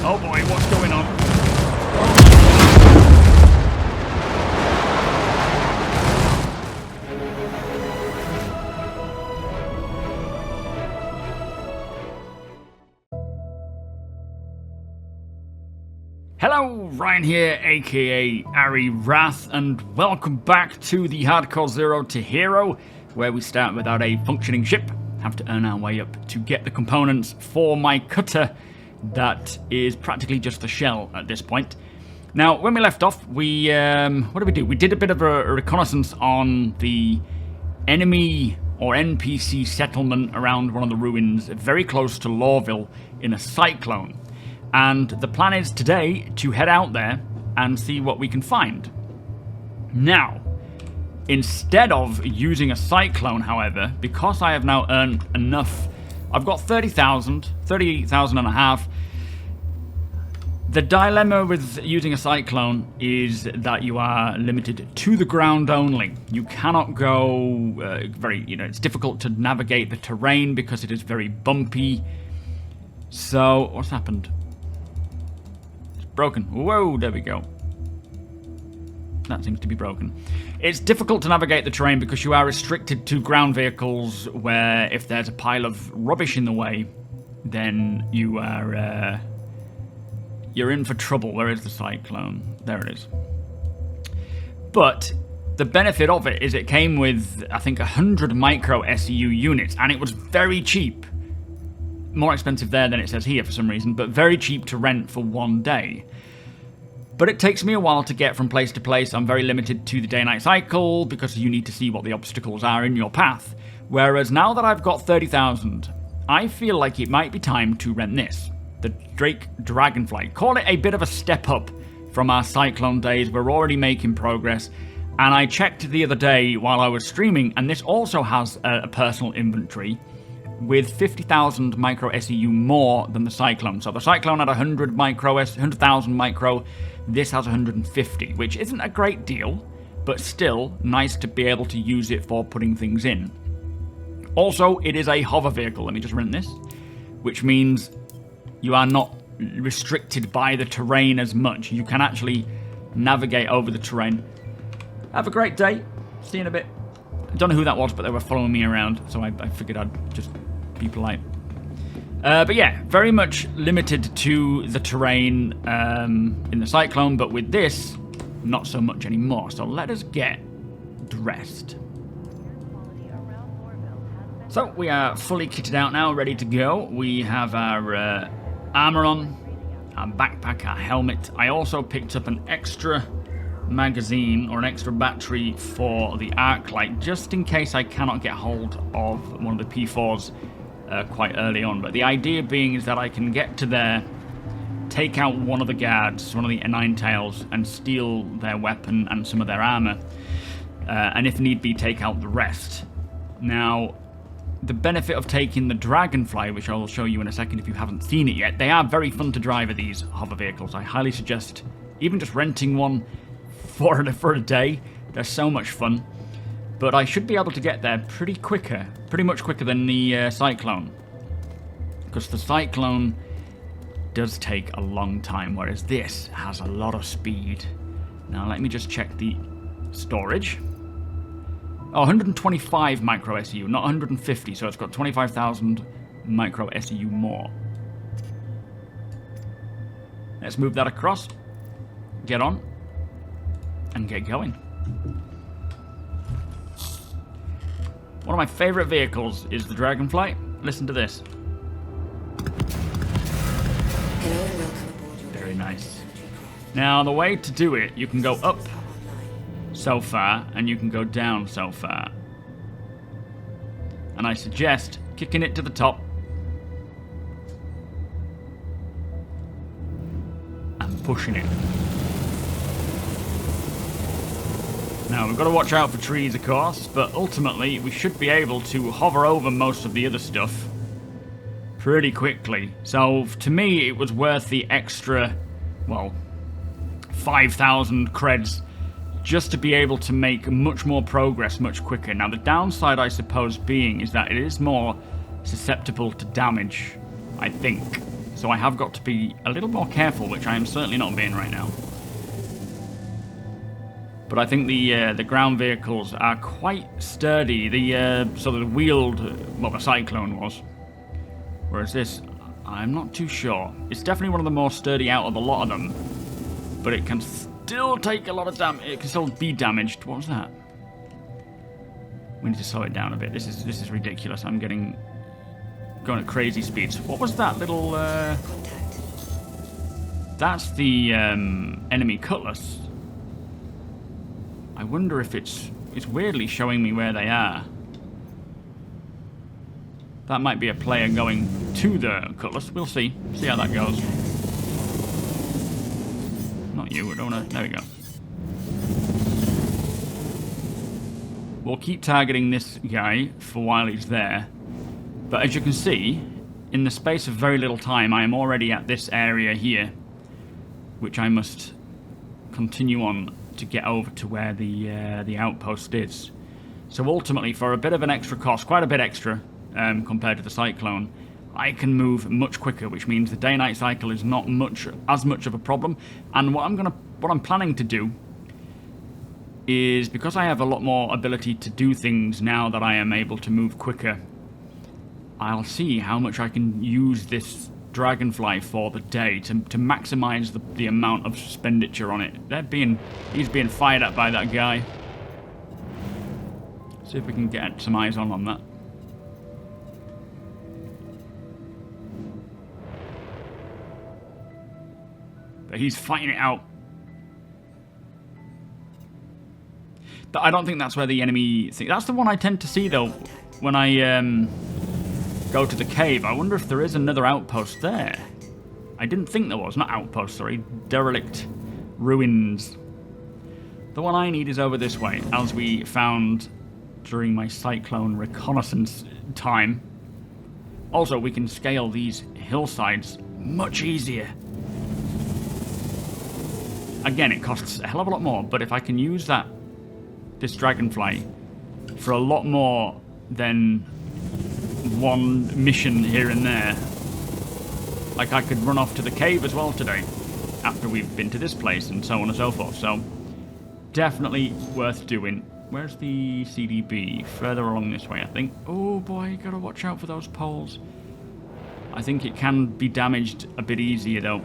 Oh boy, what's going on? Hello, Ryan here, aka Ari Rath, and welcome back to the Hardcore Zero to Hero, where we start without a functioning ship, have to earn our way up to get the components for my cutter that is practically just the shell at this point. Now, when we left off, we, what did we do? We did a bit of a reconnaissance on the enemy or NPC settlement around one of the ruins very close to Lawville in a cyclone. And the plan is today to head out there and see what we can find. Now, instead of using a cyclone, however, because I have now earned enough, I've got 38,000 and a half. The dilemma with using a cyclone is that you are limited to the ground only. You cannot go it's difficult to navigate the terrain because it is very bumpy. So, what's happened? Broken. Whoa, there we go. That seems to be broken. It's difficult to navigate the terrain because you are restricted to ground vehicles where if there's a pile of rubbish in the way, then you are, you're in for trouble. Where is the cyclone? There it is. But the benefit of it is it came with, I think, 100 micro SEU units, and it was very cheap. More expensive there than it says here for some reason, but very cheap to rent for one day. But it takes me a while to get from place to place. I'm very limited to the day-night cycle because you need to see what the obstacles are in your path. Whereas now that I've got 30,000, I feel like it might be time to rent this. The Drake Dragonfly. Call it a bit of a step up from our Cyclone days. We're already making progress. And I checked the other day while I was streaming, and this also has a personal inventory with 50,000 micro SEU more than the Cyclone. So the Cyclone had 100,000 micro. This has 150, which isn't a great deal, but still nice to be able to use it for putting things in. Also, it is a hover vehicle. Let me just rent this, which means you are not restricted by the terrain as much. You can actually navigate over the terrain. Have a great day. See you in a bit. I don't know who that was, but they were following me around, so I figured I'd just be polite. But yeah, very much limited to the terrain in the Cyclone, but with this, not so much anymore. So let us get dressed. So we are fully kitted out now, ready to go. We have our armor on, our backpack, our helmet. I also picked up an extra magazine or an extra battery for the arc light, just in case I cannot get hold of one of the P4s quite early on. But the idea being is that I can get to there, take out one of the guards, one of the Ninetails, and steal their weapon and some of their armor, and if need be, take out the rest. Now, the benefit of taking the Dragonfly, which I will show you in a second if you haven't seen it yet, they are very fun to drive, these hover vehicles. I highly suggest even just renting one for a day. They're so much fun. But I should be able to get there pretty much quicker than the Cyclone. Because the Cyclone does take a long time, whereas this has a lot of speed. Now let me just check the storage. Oh, 125 micro SEU, not 150, so it's got 25,000 micro SEU more. Let's move that across. Get on. And get going. One of my favorite vehicles is the Dragonfly. Listen to this. Very nice. Now, the way to do it, you can go up so far, and you can go down so far. And I suggest kicking it to the top and pushing it. Now, we've got to watch out for trees, of course, but ultimately we should be able to hover over most of the other stuff pretty quickly. So, to me, it was worth the extra, well, 5,000 creds just to be able to make much more progress much quicker. Now, the downside, I suppose, being is that it is more susceptible to damage, I think. So I have got to be a little more careful, which I am certainly not being right now. But I think the ground vehicles are quite sturdy. The sort of wheeled, well, the Cyclone was. Whereas this, I'm not too sure. It's definitely one of the more sturdy out of the lot of them. But it can still take a lot of damage. It can still be damaged. What was that? We need to slow it down a bit. This is ridiculous. I'm going at crazy speeds. What was that little? That's the enemy cutlass. I wonder if it's weirdly showing me where they are. That might be a player going to the cutlass. We'll see. See how that goes. Not you. I don't wanna. There we go. We'll keep targeting this guy for while he's there. But as you can see, in the space of very little time, I am already at this area here, which I must continue on to get over to where the outpost is. So ultimately, for a bit of an extra cost, quite a bit extra compared to the Cyclone, I can move much quicker, which means the day-night cycle is not as much of a problem. And what I'm planning to do is, because I have a lot more ability to do things now that I am able to move quicker, I'll see how much I can use this Dragonfly for the day to maximize the amount of expenditure on it. He's being fired at by that guy. See if we can get some eyes on that. But he's fighting it out. But I don't think that's where the enemy thing. That's the one I tend to see though when I go to the cave. I wonder if there is another outpost there. I didn't think there was. Not outpost, sorry. Derelict ruins. The one I need is over this way, as we found during my Cyclone reconnaissance time. Also, we can scale these hillsides much easier. Again, it costs a hell of a lot more, but if I can use this Dragonfly for a lot more than one mission here and there. Like I could run off to the cave as well today, after we've been to this place and so on and so forth. So, definitely worth doing. Where's the CDB? Further along this way, I think. Oh boy, you gotta watch out for those poles. I think it can be damaged a bit easier though.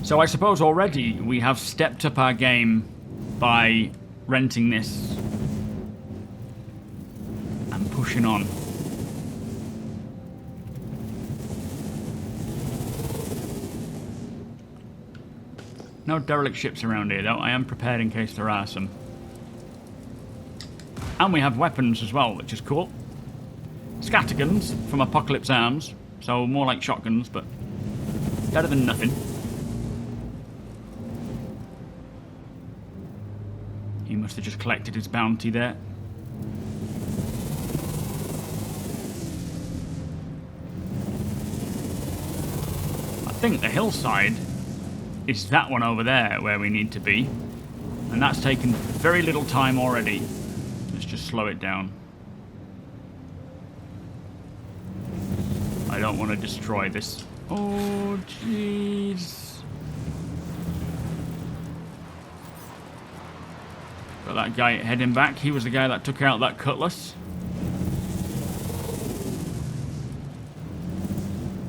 So I suppose already we have stepped up our game by renting this and pushing on. No derelict ships around here though. I am prepared in case there are some. And we have weapons as well, which is cool. Scatterguns from Apocalypse Arms, so more like shotguns, but better than nothing. He must have just collected his bounty there. I think the hillside is that one over there where we need to be. And that's taken very little time already. Let's just slow it down. I don't want to destroy this. Oh, jeez. Got that guy heading back. He was the guy that took out that cutlass.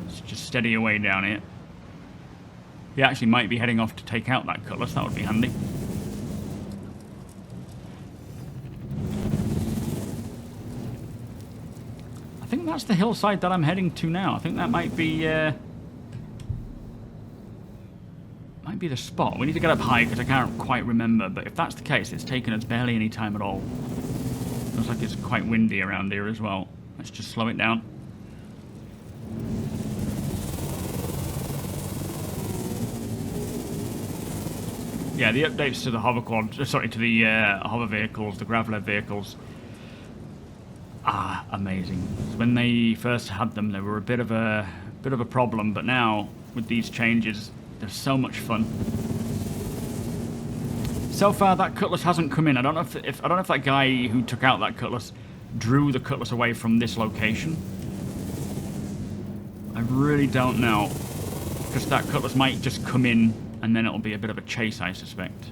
Let's just steady away down here. He actually might be heading off to take out that cutlass. That would be handy. I think that's the hillside that I'm heading to now. I think that might be the spot. We need to get up high because I can't quite remember. But if that's the case, it's taken us barely any time at all. Looks like it's quite windy around here as well. Let's just slow it down. Yeah, the updates to the hover vehicles, the graveler vehicles, are amazing. When they first had them, they were a bit of a problem, but now with these changes, they're so much fun. So far, that cutlass hasn't come in. I don't know if that guy who took out that cutlass drew the cutlass away from this location. I really don't know, because that cutlass might just come in. And then it'll be a bit of a chase, I suspect.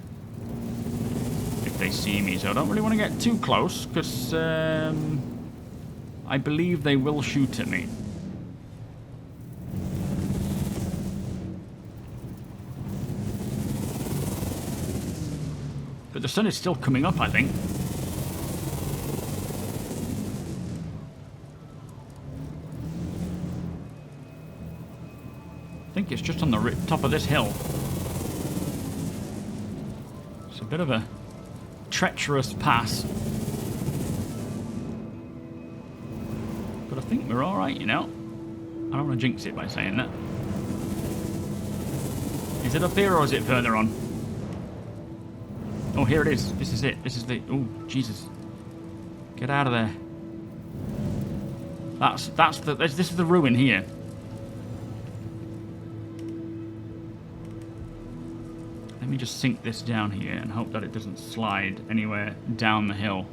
If they see me. So I don't really want to get too close, because I believe they will shoot at me. But the sun is still coming up, I think. I think it's just on the top of this hill. It's a bit of a treacherous pass. But I think we're alright, you know. I don't want to jinx it by saying that. Is it up here or is it further on? Oh, here it is. This is it. This is the... Oh, Jesus. Get out of there. This is the ruin here. Let me just sink this down here and hope that it doesn't slide anywhere down the hill.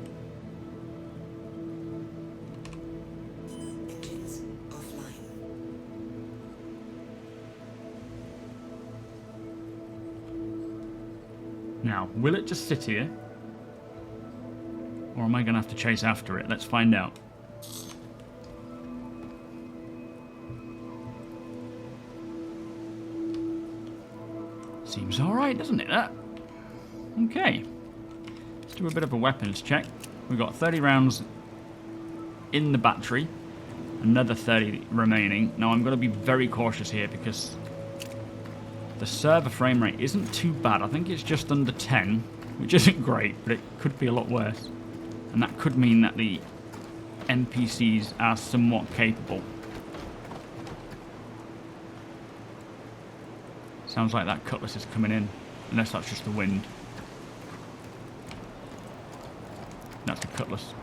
Engines offline. Now, will it just sit here? Or am I going to have to chase after it? Let's find out. Seems alright, doesn't it, that? Okay. Let's do a bit of a weapons check. We've got 30 rounds in the battery. Another 30 remaining. Now, I'm going to be very cautious here because the server frame rate isn't too bad. I think it's just under 10, which isn't great, but it could be a lot worse. And that could mean that the NPCs are somewhat capable. Sounds like that cutlass is coming in, unless that's just the wind. That's the cutlass.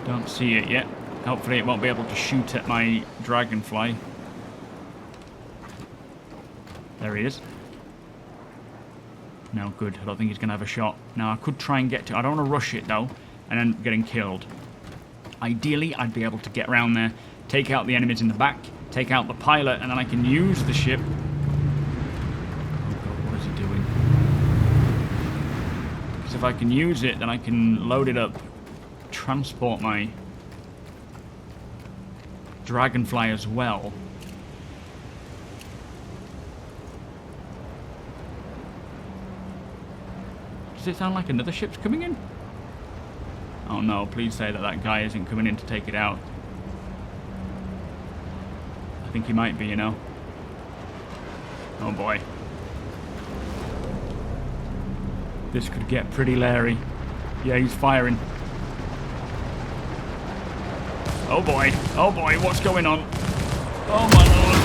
Don't see it yet. Hopefully it won't be able to shoot at my dragonfly. There he is. No, good. I don't think he's going to have a shot. Now, I could try and get to... I don't want to rush it, though, and end up getting killed. Ideally, I'd be able to get around there, take out the enemies in the back, take out the pilot, and then I can use the ship. Oh God, what is he doing? Because if I can use it, then I can load it up, transport my dragonfly as well. Does it sound like another ship's coming in? Oh no, please say that that guy isn't coming in to take it out. I think he might be, you know. Oh boy. This could get pretty leery. Yeah, he's firing. Oh boy, what's going on? Oh my lord.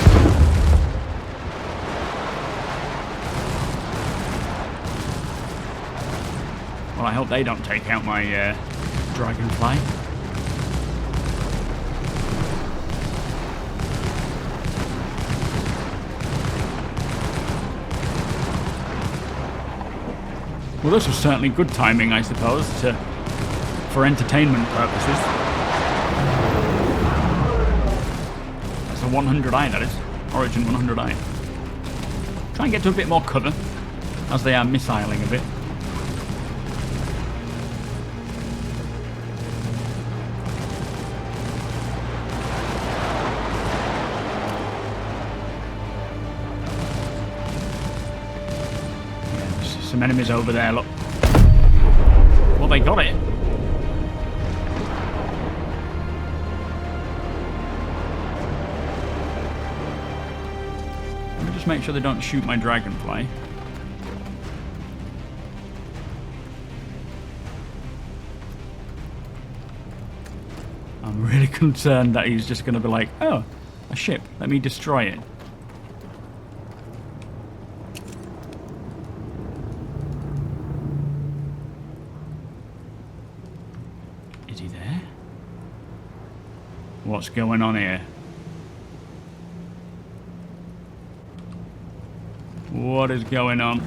Well, I hope they don't take out my dragonfly. Well, this was certainly good timing, I suppose, for entertainment purposes. That's a 100i, that is. Origin 100i. Try and get to a bit more cover, as they are missiling a bit. Some enemies over there, look. Well, they got it. Let me just make sure they don't shoot my dragonfly. I'm really concerned that he's just going to be like, oh, a ship, let me destroy it. What's going on here? What is going on?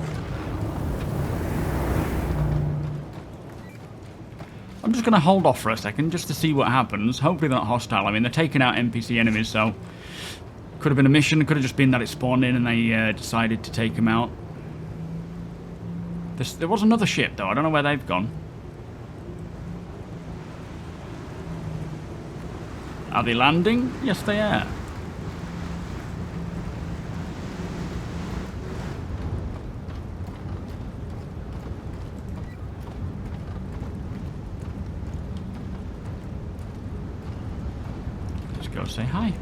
I'm just going to hold off for a second just to see what happens. Hopefully they're not hostile. I mean, they're taking out NPC enemies, so could have been a mission. Could have just been that it spawned in and they decided to take him out. There was another ship, though. I don't know where they've gone. Are they landing? Yes, they are. Let's go say hi.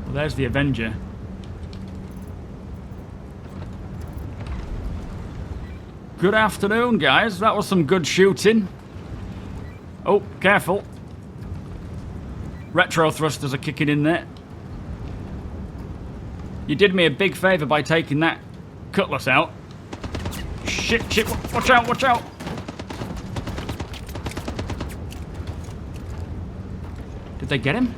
Well, there's the Avenger. Good afternoon, guys. That was some good shooting. Oh, careful. Retro thrusters are kicking in there. You did me a big favour by taking that cutlass out. Shit, shit. Watch out, watch out. Did they get him?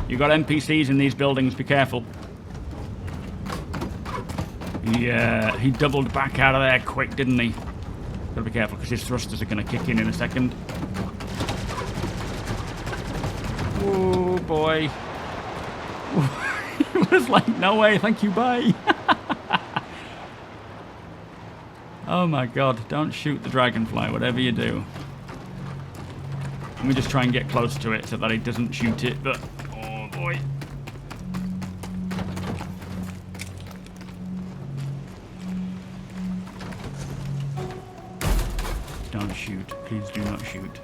You got NPCs in these buildings, be careful. He doubled back out of there quick, didn't he? Gotta be careful, because his thrusters are gonna kick in a second. Oh, boy. It was like, no way, thank you, bye. Oh my god, don't shoot the dragonfly, whatever you do. Let me just try and get close to it so that he doesn't shoot it, but... oh, boy. Don't shoot. Please do not shoot.